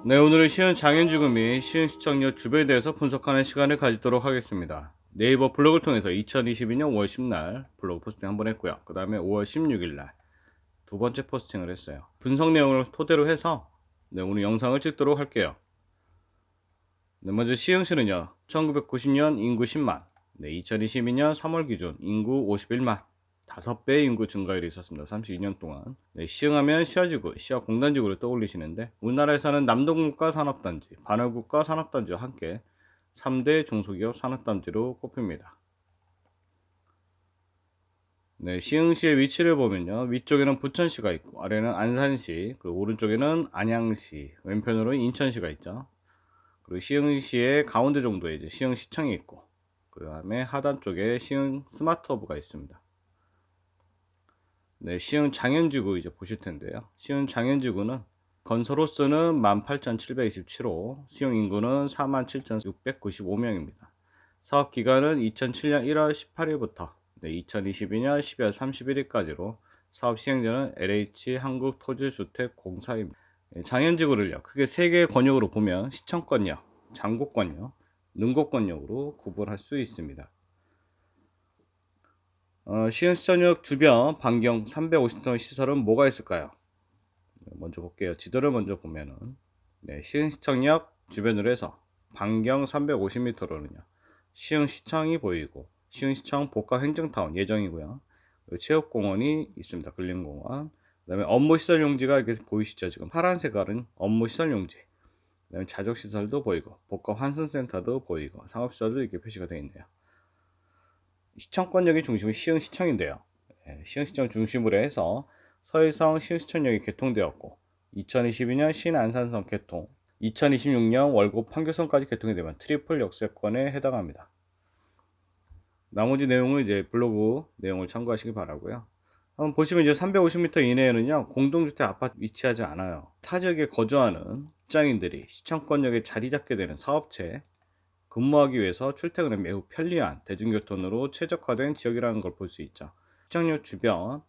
네, 오늘은 시흥 장현지구 및 시흥 시청역 주변에 대해서 분석하는 시간을 가지도록 하겠습니다. 네이버 블로그를 통해서 2022년 5월 10날 블로그 포스팅 한번 했고요. 그 다음에 5월 16일날 두 번째 포스팅을 했어요. 분석 내용을 토대로 해서 오늘 영상을 찍도록 할게요. 네, 먼저 시흥시는요 1990년 인구 10만, 2022년 3월 기준 인구 51만, 5배 인구 증가율이 있었습니다. 32년 동안. 시흥하면 시화지구, 시화공단지구를 떠올리시는데, 우리나라에서는 남동국가 산업단지, 반월국가 산업단지와 함께 3대 중소기업 산업단지로 꼽힙니다. 시흥시의 위치를 보면요, 위쪽에는 부천시가 있고 아래는 안산시, 그리고 오른쪽에는 안양시, 왼편으로는 인천시가 있죠. 그리고 시흥시의 가운데 정도에 이제 시흥시청이 있고, 그 다음에 하단 쪽에 시흥 스마트허브가 있습니다. 시흥 장현지구 이제 보실 텐데요. 시흥 장현지구는 건설 호수는 18,727호, 시흥 인구는 47,695명입니다. 사업 기간은 2007년 1월 18일부터 2022년 12월 31일까지로 사업 시행자는 LH 한국토지주택공사입니다. 장현지구를요, 크게 3개의 권역으로 보면 시청권역, 장곡권역, 능곡권역으로 구분할 수 있습니다. 시흥시청역 주변 반경 350톤 시설은 뭐가 있을까요? 먼저 볼게요. 지도를 먼저 보면은 시흥시청역 주변으로 해서 반경 350m로는요 시흥시청이 보이고 시흥시청 복합행정타운 예정이고요. 체육공원이 있습니다. 근린공원. 그 다음에 업무시설 용지가 이렇게 보이시죠? 지금 파란색 깔은 업무시설 용지. 그 다음에 자족시설도 보이고 복합환승센터도 보이고 상업시설도 이렇게 표시가 되어 있네요. 시청권역이 중심은 시흥시청인데요. 시흥시청 중심으로 해서 서해성 시흥시청역이 개통되었고 2022년 신안산선 개통, 2026년 월곡 판교선까지 개통이 되면 트리플 역세권에 해당합니다. 나머지 내용은 이제 블로그 내용을 참고하시기 바라고요. 한번 보시면 이제 350m 이내에는요 공동주택 아파트 위치하지 않아요. 타 지역에 거주하는 직장인들이 시청권역에 자리 잡게 되는 사업체, 근무하기 위해서 출퇴근에 매우 편리한 대중교통으로 최적화된 지역이라는 걸 볼 수 있죠. 시청역 주변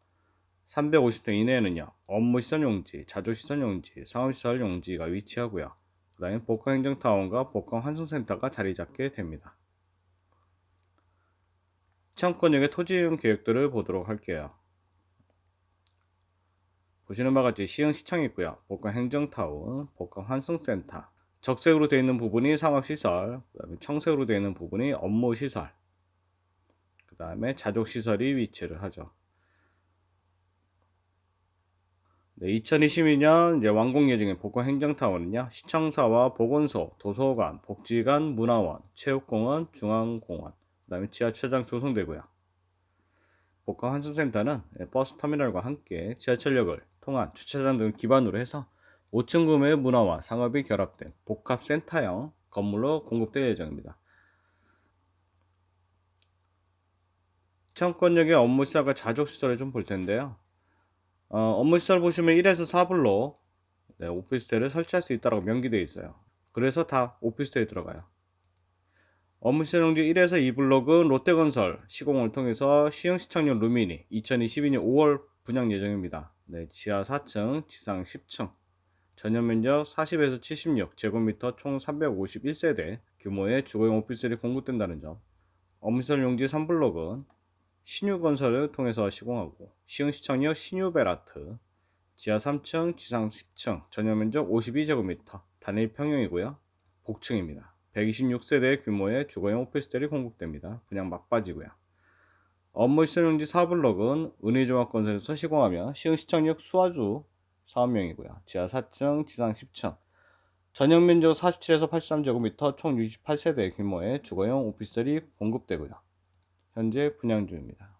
350m 이내에는요 업무시설 용지, 자조시설 용지, 상업시설 용지가 위치하고요. 그 다음에 복합행정타운과 복합환승센터가 자리 잡게 됩니다. 시청권역의 토지이용 계획들을 보도록 할게요. 보시는 바와 같이 시흥시청이 있고요. 복합행정타운, 복합환승센터, 적색으로 되어 있는 부분이 상업시설, 그 다음에 청색으로 되어 있는 부분이 업무시설, 그 다음에 자족시설이 위치를 하죠. 2022년 이제 완공 예정인 복합행정타운은요, 시청사와 보건소, 도서관, 복지관, 문화원, 체육공원, 중앙공원, 그 다음에 지하철장 조성되고요. 복합환승센터는 버스터미널과 함께 지하철역을 통한 주차장 등을 기반으로 해서 5층 구매의 문화와 상업이 결합된 복합센터형 건물로 공급될 예정입니다. 시청권역의 업무시설과 자족시설을 좀 볼 텐데요. 업무시설 보시면 1에서 4블록 오피스텔을 설치할 수 있다고 명기되어 있어요. 그래서 다 오피스텔에 들어가요. 업무시설 용지 1에서 2블록은 롯데건설 시공을 통해서 시흥시청역 루미니 2022년 5월 분양 예정입니다. 지하 4층, 지상 10층, 전용면적 40에서 76제곱미터 총 351세대 규모의 주거용 오피스텔이 공급된다는 점. 업무시설 용지 3블록은 신유건설을 통해서 시공하고 시흥시청역 신유베라트 지하 3층, 지상 10층, 전용면적 52제곱미터, 단일 평형이고요. 복층입니다. 126세대 규모의 주거용 오피스텔이 공급됩니다. 분양 막바지고요. 업무시설 용지 4블록은 은혜종합건설에서 시공하며 시흥시청역 수화주 사업명이고요. 지하 4층, 지상 10층, 전용면적 47에서 83제곱미터 총 68세대 규모의 주거용 오피스텔이 공급되고요. 현재 분양 중입니다.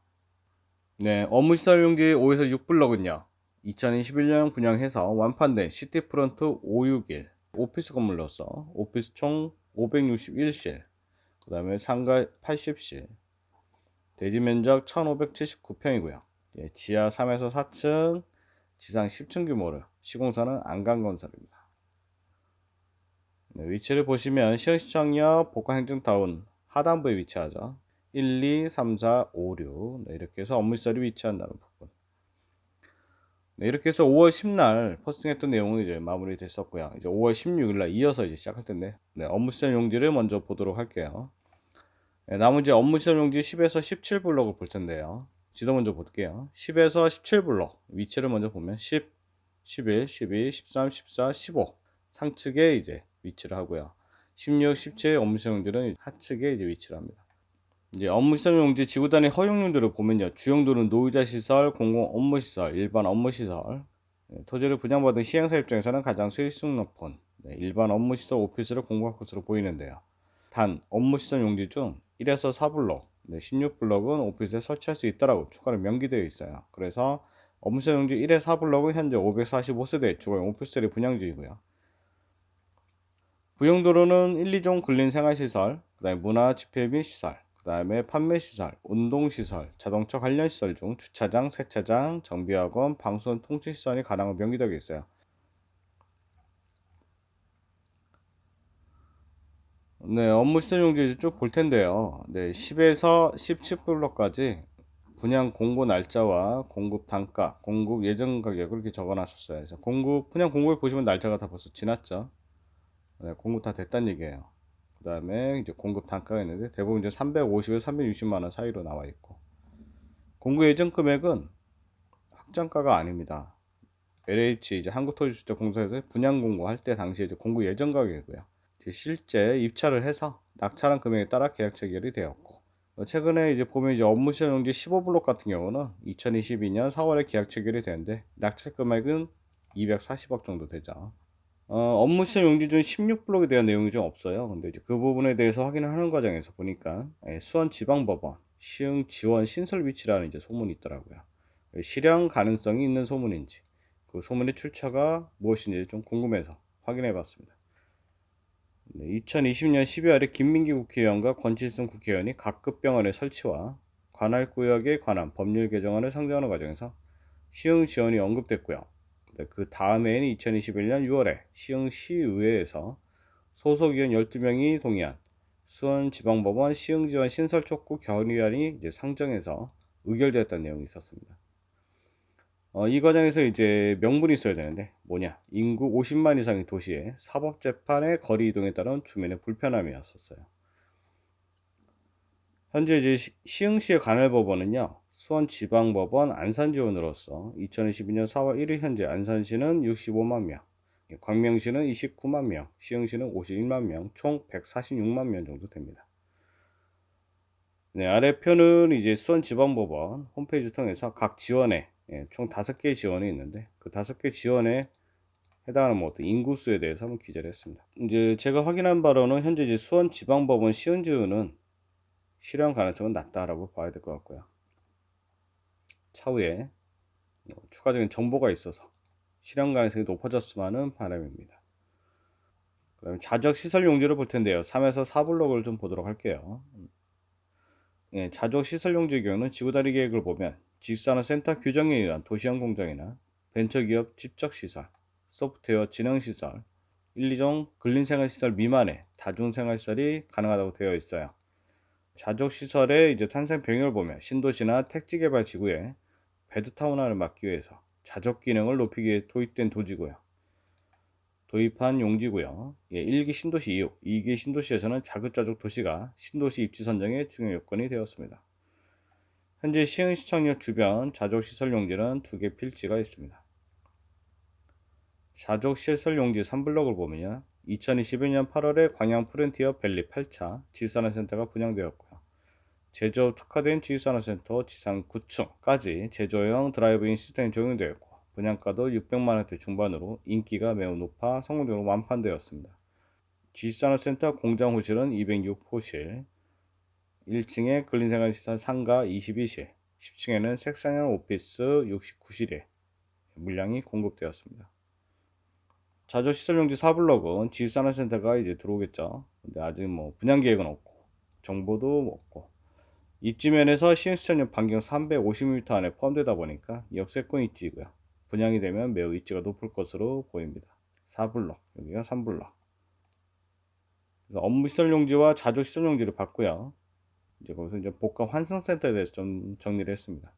업무시설 용지 5에서 6블록은요. 2021년 분양해서 완판된 시티프런트 561 오피스 건물로서 오피스 총 561실, 그 다음에 상가 80실, 대지면적 1579평이고요. 지하 3에서 4층, 지상 10층 규모를 시공사는 안강건설입니다. 위치를 보시면 시흥시청역 복합행정타운 하단부에 위치하죠. 1, 2, 3, 4, 5, 6 이렇게 해서 업무시설이 위치한다는 부분. 네, 이렇게 해서 5월 10날 포스팅했던 내용은 이제 마무리 됐었고요. 이제 5월 16일날 이어서 이제 시작할 텐데, 네, 업무 시설 용지를 먼저 보도록 할게요. 네, 나머지 업무 시설 용지 10에서 17 블록을 볼 텐데요. 지도 먼저 볼게요. 10에서 17 블록 위치를 먼저 보면 10, 11, 12, 13, 14, 15 상측에 이제 위치를 하고요. 16, 17 업무 시설 용지는 하측에 이제 위치를 합니다. 이제 업무 시설 용지 지구 단위 허용용도를 보면요. 주용도는 노후자 시설, 공공 업무 시설, 일반 업무 시설. 토지를 분양받은 시행사 입장에서는 가장 수익성 높은 일반 업무 시설 오피스를 공부할 것으로 보이는데요. 단 업무 시설 용지 중 1에서 4블록, 16블록은 오피스에 설치할 수 있다라고 추가로 명기되어 있어요. 그래서 업무 시설 용지 1에서 4블록은 현재 545세대 주거용 오피스텔이 분양 중이고요. 부용도로는 1, 2종 근린생활시설, 그 다음에 문화 집회 및 시설, 그 다음에 판매시설, 운동시설, 자동차 관련시설 중 주차장, 세차장, 정비학원, 방송 통신시설이 가능한 명기되어 있어요. 네, 업무 시설 용지 쭉 볼 텐데요. 네, 10에서 17블록까지 분양 공고 날짜와 공급 단가, 공급 예정 가격을 이렇게 적어 놨었어요. 그래서 분양 공고에 보시면 날짜가 다 벌써 지났죠. 네, 공급 다 됐다는 얘기예요. 그 다음에 이제 공급 단가가 있는데 대부분 이제 350에서 360만 원 사이로 나와 있고, 공급 예정 금액은 확정가가 아닙니다. LH 이제 한국토지주택공사에서 분양 공고할 때 당시에 이제 공급 예정 가격이고요. 실제 입찰을 해서 낙찰한 금액에 따라 계약 체결이 되었고, 최근에 이제 보면 이제 업무 시설 용지 15블록 같은 경우는 2022년 4월에 계약 체결이 되는데 낙찰 금액은 240억 정도 되죠. 업무 시설 용지 중 16블록에 대한 내용이 좀 없어요. 근데 이제 그 부분에 대해서 확인을 하는 과정에서 보니까 수원지방법원 시흥 지원 신설 위치라는 이제 소문이 있더라고요. 실현 가능성이 있는 소문인지, 그 소문의 출처가 무엇인지 좀 궁금해서 확인해 봤습니다. 2020년 12월에 김민기 국회의원과 권칠승 국회의원이 각급 병원의 설치와 관할구역에 관한 법률 개정안을 상정하는 과정에서 시흥 지원이 언급됐고요. 그 다음해인 2021년 6월에 시흥시의회에서 소속위원 12명이 동의한 수원지방법원 시흥지원 신설 촉구 결의안이 이제 상정해서 의결되었다는 내용이 있었습니다. 이 과정에서 이제 명분이 있어야 되는데 뭐냐, 인구 50만 이상의 도시에 사법재판의 거리 이동에 따른 주민의 불편함이었었어요. 현재 이제 시흥시의 관할법원은요, 수원지방법원 안산지원으로서 2022년 4월 1일 현재 안산시는 65만 명, 광명시는 29만 명, 시흥시는 51만 명, 총 146만 명 정도 됩니다. 네, 아래 표는 이제 수원지방법원 홈페이지 통해서 각 지원에 총 5개 지원이 있는데 그 5개 지원에 해당하는 뭐 어떤 인구수에 대해서 한번 기재를 했습니다. 이제 제가 확인한 바로는 현재 이제 수원지방법원 시흥지원은 실현 가능성은 낮다라고 봐야 될 것 같고요. 차후에 추가적인 정보가 있어서 실현 가능성이 높아졌으면 하는 바람입니다. 그다음에 자적 시설 용지를 볼 텐데요. 3에서 4블록을 좀 보도록 할게요. 자적 시설 용지의 경우는 지구다리 계획을 보면 지식산업센터 규정에 의한 도시형 공장이나 벤처기업 집적시설, 소프트웨어 진흥시설, 1, 2종 근린생활시설 미만의 다중생활시설이 가능하다고 되어 있어요. 자족시설의 이제 탄생 배경을 보면 신도시나 택지개발 지구에 베드타운화를 막기 위해서 자족 기능을 높이기 위해 도입된 도지고요. 도입한 용지고요. 1기 신도시 이후 2기 신도시에서는 자급자족 도시가 신도시 입지 선정의 중요 요건이 되었습니다. 현재 시흥시청역 주변 자족시설 용지는 2개 필지가 있습니다. 자족시설 용지 3블록을 보면요. 2021년 8월에 광양 프론티어 밸리 8차 지산업센터가 분양되었고요. 제조업 특화된 지식산업센터 지상 9층까지 제조형 드라이브인 시스템이 적용되었고 분양가도 600만원대 중반으로 인기가 매우 높아 성공적으로 완판되었습니다. 지식산업센터 공장호실은 206호실, 1층에 근린생활시설 상가 22실, 10층에는 색상형 오피스 69실에 물량이 공급되었습니다. 자조시설용지 4블록은 지식산업센터가 이제 들어오겠죠. 근데 아직 뭐 분양 계획은 없고 정보도 없고 입지면에서 시흥시청역 반경 350m 안에 포함되다 보니까 역세권 입지이고요. 분양이 되면 매우 입지가 높을 것으로 보입니다. 4블록, 여기가 3블록. 그래서 업무시설 용지와 자조시설 용지를 봤고요. 이제 거기서 이제 복합 환승센터에 대해서 좀 정리를 했습니다.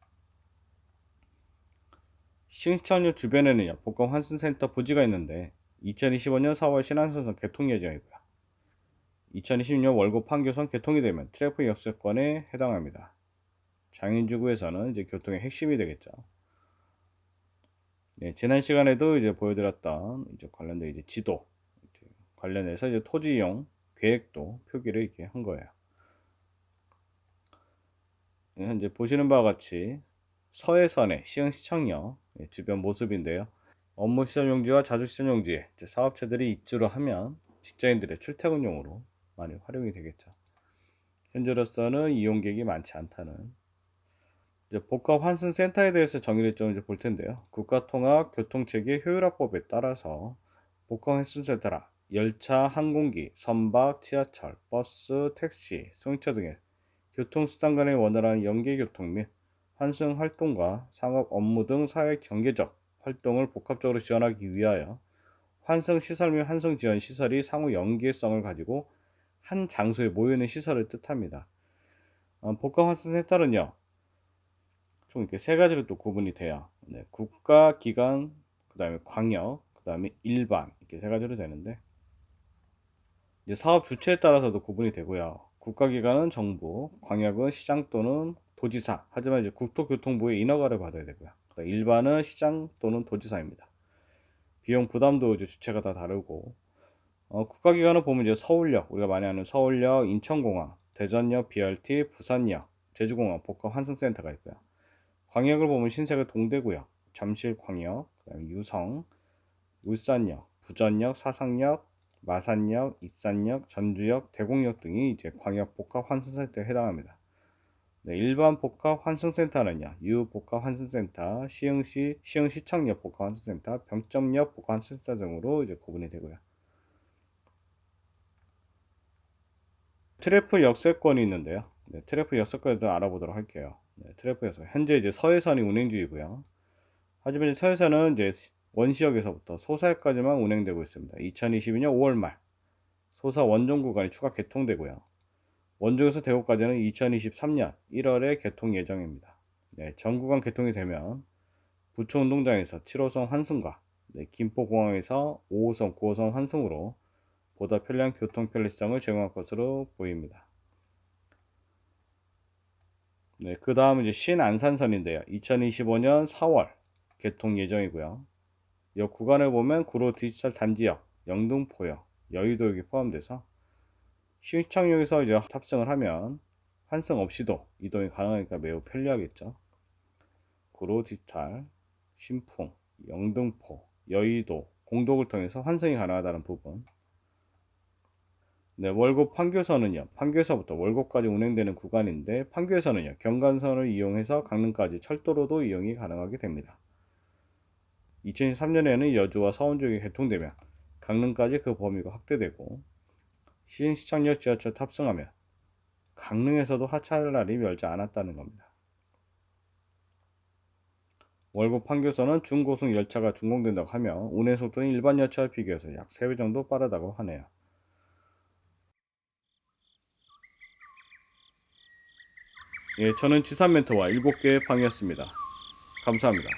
시흥시청역 주변에는요, 복합 환승센터 부지가 있는데 2025년 4월 신안선선 개통 예정이고요. 2026년 월곡 판교선 개통이 되면 트래픽 역세권에 해당합니다. 장인주구에서는 이제 교통의 핵심이 되겠죠. 네, 지난 시간에도 이제 보여드렸던 이제 관련된 이제 지도 관련해서 이제 토지 이용 계획도 표기를 이렇게 한 거예요. 네, 현재 보시는 바와 같이 서해선의 시흥시청역 주변 모습인데요. 업무시설 용지와 자주시설 용지에 사업체들이 입주를 하면 직장인들의 출퇴근용으로 많이 활용이 되겠죠. 현재로서는 이용객이 많지 않다는 복합 환승센터에 대해서 정의를 좀 이제 볼 텐데요. 국가통합교통체계 효율화법에 따라서 복합 환승센터라 열차, 항공기, 선박, 지하철, 버스, 택시, 승용차 등의 교통수단 간의 원활한 연계교통 및 환승 활동과 상업 업무 등 사회 경제적 활동을 복합적으로 지원하기 위하여 환승 시설 및 환승 지원 시설이 상호 연계성을 가지고 한 장소에 모여 있는 시설을 뜻합니다. 복합 환승센터는요, 총 이렇게 세 가지로 또 구분이 돼요. 네, 국가, 기관, 그 다음에 광역, 그 다음에 일반 이렇게 세 가지로 되는데 이제 사업 주체에 따라서도 구분이 되고요. 국가기관은 정부, 광역은 시장 또는 도지사. 하지만 이제 국토교통부의 인허가를 받아야 되고요. 일반은 시장 또는 도지사입니다. 비용 부담도 이제 주체가 다 다르고 국가기관은 보면 이제 서울역, 우리가 많이 아는 서울역, 인천공항, 대전역, BRT, 부산역, 제주공항 복합 환승센터가 있고요. 광역을 보면 신세계 동대구역, 잠실광역, 그다음에 유성, 울산역, 부전역, 사상역, 마산역, 익산역, 전주역, 대곡역 등이 이제 광역 복합 환승센터에 해당합니다. 네, 일반 복합 환승센터는요, 유복합 환승센터, 시흥시청역 복합 환승센터, 병점역 복합 환승센터 등으로 이제 구분이 되고요. 트래프 역세권이 있는데요. 네, 트래프 역세권에 대해 알아보도록 할게요. 네, 트래프 역세권. 현재 이제 서해선이 운행 중이고요. 하지만 서해선은 이제 원시역에서부터 소사역까지만 운행되고 있습니다. 2022년 5월 말 소사 원종 구간이 추가 개통되고요. 원종에서 대구까지는 2023년 1월에 개통 예정입니다. 네, 전 구간 개통이 되면 부천운동장에서 7호선 환승과 네, 김포공항에서 5호선, 9호선 환승으로 보다 편리한 교통 편리성을 제공할 것으로 보입니다. 네, 그 다음은 이제 신안산선인데요. 2025년 4월 개통 예정이고요. 이 구간을 보면 구로 디지털 단지역, 영등포역, 여의도역이 포함돼서 시흥시청역에서 이제 탑승을 하면 환승 없이도 이동이 가능하니까 매우 편리하겠죠. 구로 디지털, 신풍, 영등포, 여의도, 공독을 통해서 환승이 가능하다는 부분. 네, 월곡 판교선은요, 판교에서부터 월곡까지 운행되는 구간인데 판교에서는요, 경간선을 이용해서 강릉까지 철도로도 이용이 가능하게 됩니다. 2023년에는 여주와 서원 쪽이 개통되면 강릉까지 그 범위가 확대되고 시흥시청역 지하철 탑승하면 강릉에서도 하차할날이 멀지 않았다는 겁니다. 월곡 판교선은 중고속 열차가 준공된다고 하며 운행 속도는 일반 열차와 비교해서 약 3배 정도 빠르다고 하네요. 예, 저는 지산 멘토와 7개의 방이었습니다. 감사합니다.